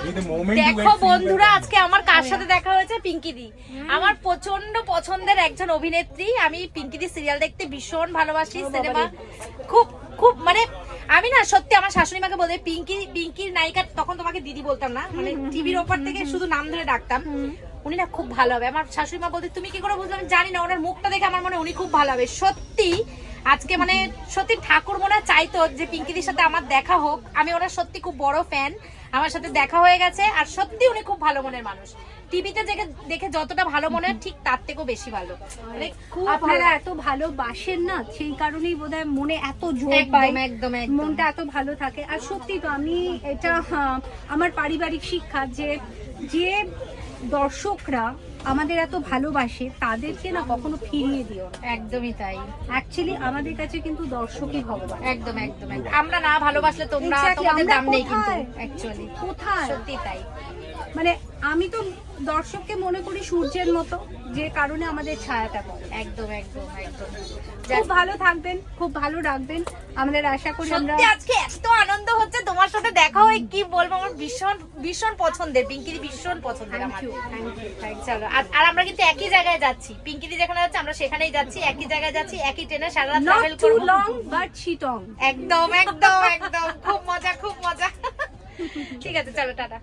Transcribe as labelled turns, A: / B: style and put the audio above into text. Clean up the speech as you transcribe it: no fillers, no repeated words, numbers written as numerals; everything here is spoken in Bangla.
A: দেখো বন্ধুরা, আজকে আমার কার সাথে দেখা হয়েছে? পিঙ্কি দি। আমার প্রচন্ড পছন্দের একজন অভিনেত্রী। আমি পিঙ্কি দি সিরিয়াল দেখতে ভীষণ ভালোবাসি, সিনেমা খুব খুব মানে আমি না সত্যি আমার শাশুড়ি মাকে বলে পিঙ্কির নায়িকা, তখন তোমাকে দিদি বলতাম না, মানে টিভির ওপর থেকে শুধু নাম ধরে ডাকতাম। উনি না খুব ভালো হবে। আমার শাশুড়ি মা বলতে তুমি কি করে বুঝলে আমি জানি না, ওনার মুখটা দেখে আমার মনে উনি খুব ভালো হবে। সত্যি আজকে মানে সত্যি ঠাকুর মনে চাইতো যে পিঙ্কিদির সাথে আমার দেখা হোক। আমি ওনার সত্যি খুব বড় ফ্যান, আমার সাথে দেখা হয়ে গেছে। আর সত্যি উনি খুব ভালো মনের মানুষ। টিভিতে দেখে যতটা ভালো মনে হয় ঠিক তার থেকেও বেশি ভালো। মানে খুব
B: আপনারা এত ভালোবাসেন না, সেই কারণেই বোধহয় মনে এত জোর পায়,
A: একদম
B: মনটা এত ভালো থাকে। আর সত্যি তো আমি এটা আমার পারিবারিক শিক্ষা যে যে দর্শকরা আমাদের এত ভালোবাসে তাদেরকে না কখনো ফিরিয়ে দিও না।
A: একদমই তাই।
B: অ্যাকচুয়ালি আমাদের কাছে কিন্তু দর্শকই ভগবান।
A: একদম আমরা না ভালোবাসলে তোমরা তোমাদের দাম নেই কিন্তু অ্যাকচুয়ালি
B: কোথায়,
A: সত্যি তাই।
B: মানে আমি তো দর্শককে মনে করি সূর্যের মতো, যে কারণে আমাদের ছায়াটা পড়ে।
A: একদম
B: খুব ভালো থাকবেন, খুব ভালো রাখবেন আমাদের, আশা করি আমরা।
A: সত্যি আজকে এত আনন্দ হচ্ছে তোমার সাথে দেখা হয়ে, কি বলবো, আমার ভীষণ ভীষণ পছন্দের পিঙ্কিদি, ভীষণ পছন্দের আমার। চলো, আর আমরা কিন্তু একই জায়গায় যাচ্ছি, পিঙ্কিদি যেখানে যাচ্ছে আমরা সেখানেই যাচ্ছি, একই জায়গায় যাচ্ছি, একই ট্রেনে সারা রাত ট্রাভেল করব।
B: Not too long but চিটং।
A: একদম খুব মজা। ঠিক আছে, চলো টাটা।